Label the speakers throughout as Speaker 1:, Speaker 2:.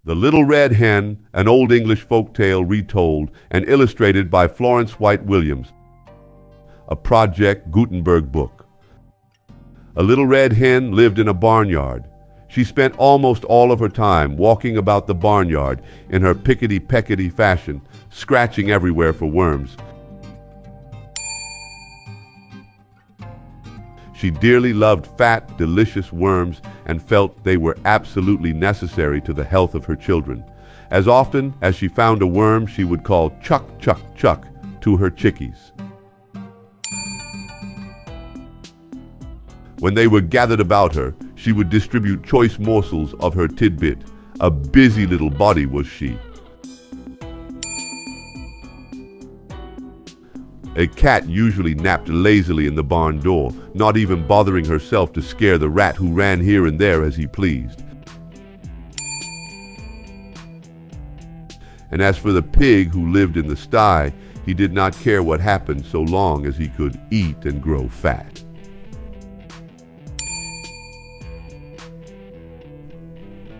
Speaker 1: The Little Red Hen, an Old English folk tale retold and illustrated by Florence White Williams, a Project Gutenberg book. A little red hen lived in a barnyard. She spent almost all of her time walking about the barnyard in her pickety-peckety fashion, scratching everywhere for worms. She dearly loved fat, delicious worms and felt they were absolutely necessary to the health of her children. As often as she found a worm, she would call "chuck, chuck, chuck" to her chickies. When they were gathered about her, she would distribute choice morsels of her tidbit. A busy little body was she. A cat usually napped lazily in the barn door, not even bothering herself to scare the rat who ran here and there as he pleased. And as for the pig who lived in the sty, he did not care what happened so long as he could eat and grow fat.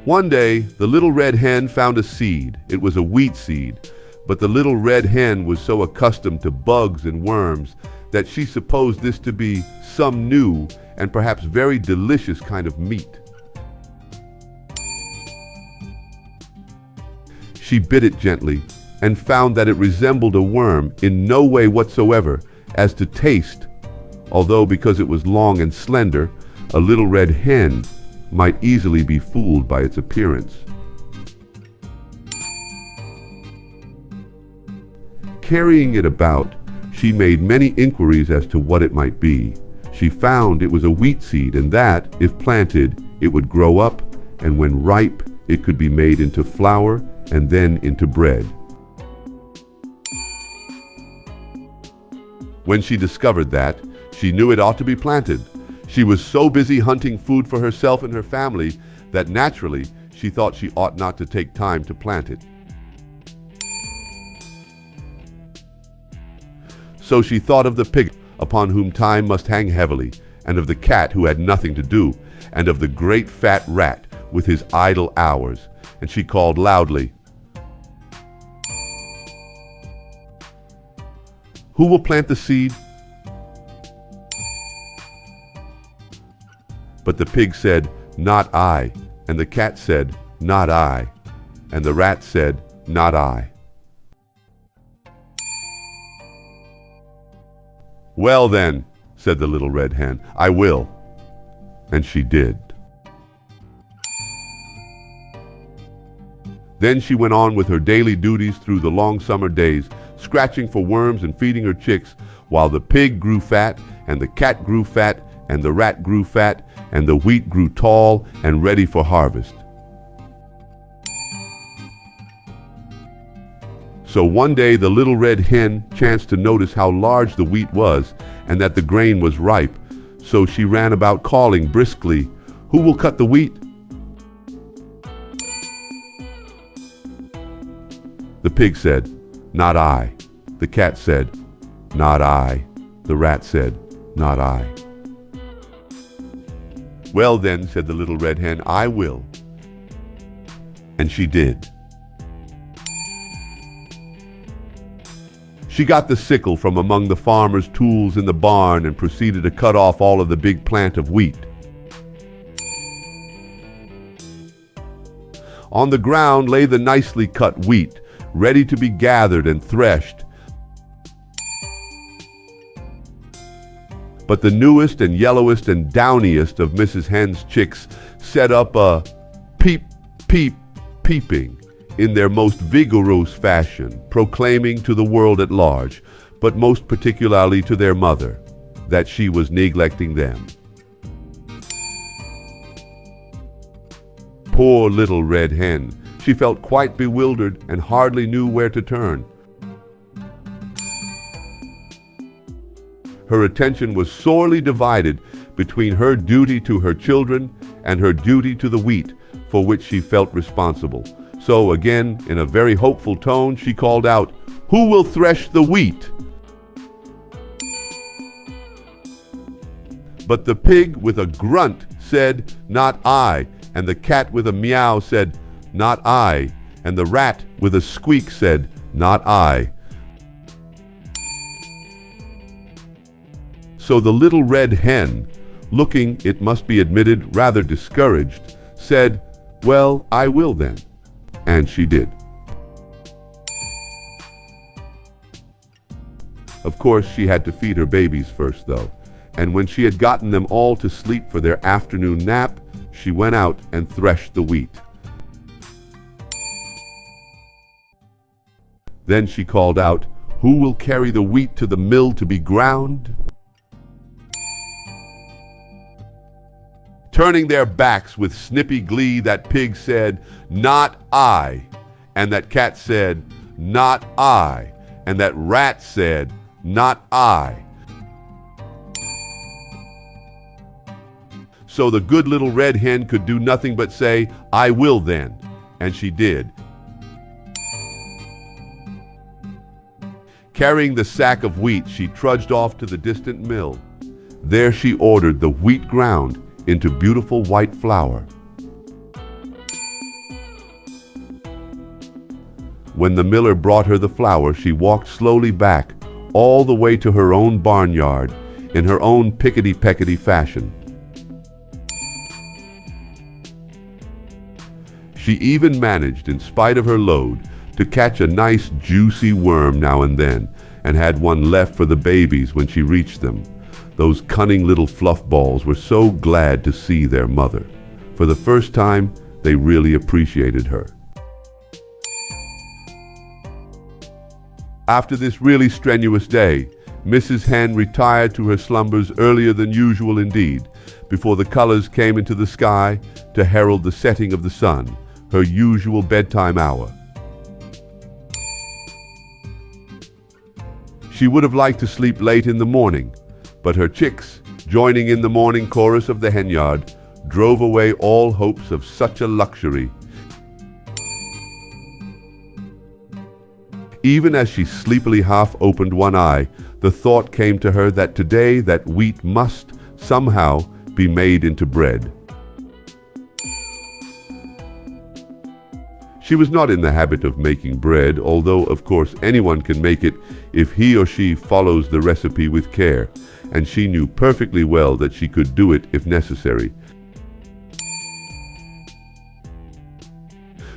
Speaker 1: One day, the little red hen found a seed. It was a wheat seed. But the little red hen was so accustomed to bugs and worms that she supposed this to be some new and perhaps very delicious kind of meat. She bit it gently and found that it resembled a worm in no way whatsoever as to taste, although because it was long and slender, a little red hen might easily be fooled by its appearance. Carrying it about, she made many inquiries as to what it might be. She found it was a wheat seed, and that, if planted, it would grow up, and when ripe, it could be made into flour and then into bread. When she discovered that, she knew it ought to be planted. She was so busy hunting food for herself and her family that naturally she thought she ought not to take time to plant it. So she thought of the pig, upon whom time must hang heavily, and of the cat who had nothing to do, and of the great fat rat with his idle hours. And she called loudly, "Who will plant the seed?" But the pig said, "Not I." And the cat said, "Not I." And the rat said, "Not I." "Well then," said the little red hen, "I will." And she did. Then she went on with her daily duties through the long summer days, scratching for worms and feeding her chicks, while the pig grew fat, and the cat grew fat, and the rat grew fat, and the wheat grew tall and ready for harvest. So one day the little red hen chanced to notice how large the wheat was and that the grain was ripe. So she ran about calling briskly, "Who will cut the wheat?" The pig said, "Not I." The cat said, "Not I." The rat said, "Not I." "Well then," said the little red hen, "I will." And she did. She got the sickle from among the farmer's tools in the barn and proceeded to cut off all of the big plant of wheat. On the ground lay the nicely cut wheat, ready to be gathered and threshed. But the newest and yellowest and downiest of Mrs. Hen's chicks set up a peep, peep, peeping in their most vigorous fashion, proclaiming to the world at large, but most particularly to their mother, that she was neglecting them. Poor little red hen, she felt quite bewildered and hardly knew where to turn. Her attention was sorely divided between her duty to her children and her duty to the wheat, for which she felt responsible. So again, in a very hopeful tone, she called out, "Who will thresh the wheat?" But the pig with a grunt said, "Not I," and the cat with a meow said, "Not I," and the rat, with a squeak, said, "Not I." So the little red hen, looking, it must be admitted, rather discouraged, said, "Well, I will then." And she did. Of course, she had to feed her babies first, though, and when she had gotten them all to sleep for their afternoon nap, she went out and threshed the wheat. Then she called out, "Who will carry the wheat to the mill to be ground?" Turning their backs with snippy glee, that pig said, "Not I." And that cat said, "Not I." And that rat said, "Not I." So the good little red hen could do nothing but say, "I will then." And she did. Carrying the sack of wheat, she trudged off to the distant mill. There she ordered the wheat ground into beautiful white flour. When the miller brought her the flour, she walked slowly back, all the way to her own barnyard, in her own pickety-peckety fashion. She even managed, in spite of her load, to catch a nice juicy worm now and then, and had one left for the babies when she reached them. Those cunning little fluff balls were so glad to see their mother. For the first time, they really appreciated her. After this really strenuous day, Mrs. Hen retired to her slumbers earlier than usual indeed, before the colors came into the sky to herald the setting of the sun, her usual bedtime hour. She would have liked to sleep late in the morning, but her chicks, joining in the morning chorus of the henyard, drove away all hopes of such a luxury. Even as she sleepily half opened one eye, the thought came to her that today that wheat must, somehow, be made into bread. She was not in the habit of making bread, although, of course, anyone can make it if he or she follows the recipe with care, and she knew perfectly well that she could do it if necessary.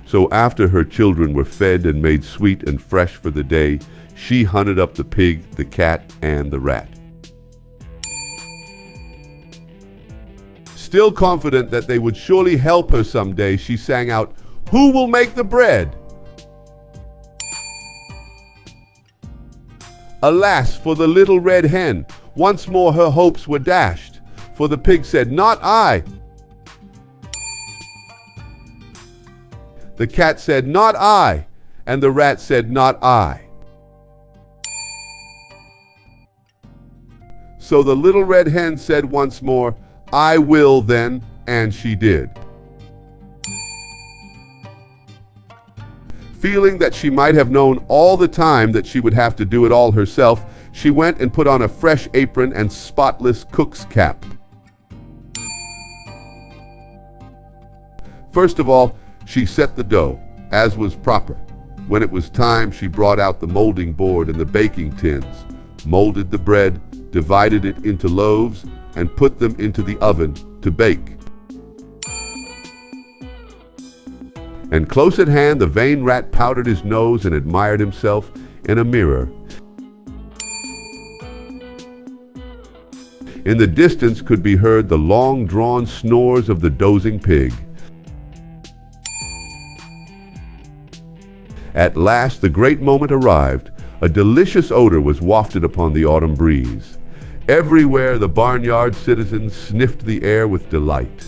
Speaker 1: So after her children were fed and made sweet and fresh for the day, she hunted up the pig, the cat, and the rat. Still confident that they would surely help her someday, she sang out, "Who will make the bread?" Alas for the little red hen! Once more her hopes were dashed, for the pig said, "Not I." The cat said, "Not I," and the rat said, "Not I." So the little red hen said once more, "I will then," and she did. Feeling that she might have known all the time that she would have to do it all herself, she went and put on a fresh apron and spotless cook's cap. First of all, she set the dough, as was proper. When it was time, she brought out the molding board and the baking tins, molded the bread, divided it into loaves, and put them into the oven to bake. And close at hand, the vain rat powdered his nose and admired himself in a mirror. In the distance could be heard the long-drawn snores of the dozing pig. At last, the great moment arrived. A delicious odor was wafted upon the autumn breeze. Everywhere the barnyard citizens sniffed the air with delight.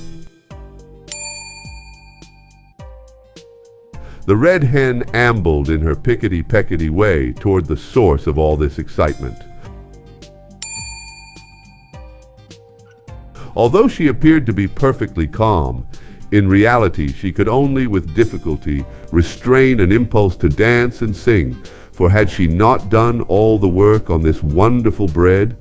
Speaker 1: The red hen ambled in her pickety-peckety way toward the source of all this excitement. Although she appeared to be perfectly calm, in reality she could only with difficulty restrain an impulse to dance and sing, for had she not done all the work on this wonderful bread?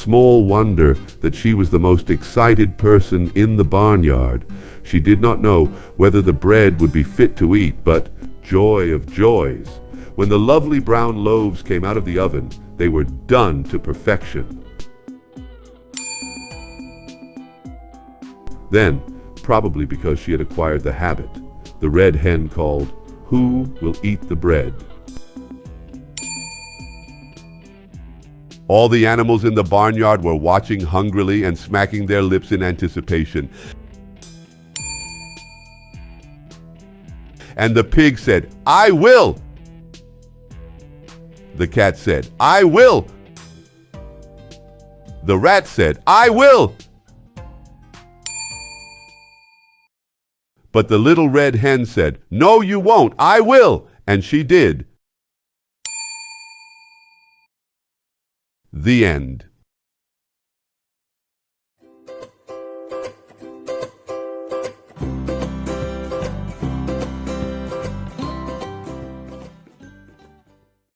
Speaker 1: Small wonder that she was the most excited person in the barnyard. She did not know whether the bread would be fit to eat, but joy of joys! When the lovely brown loaves came out of the oven, they were done to perfection. Then, probably because she had acquired the habit, the red hen called, "Who will eat the bread?" All the animals in the barnyard were watching hungrily and smacking their lips in anticipation. And the pig said, "I will!" The cat said, "I will!" The rat said, "I will!" But the little red hen said, "No, you won't, I will!" And she did. The end.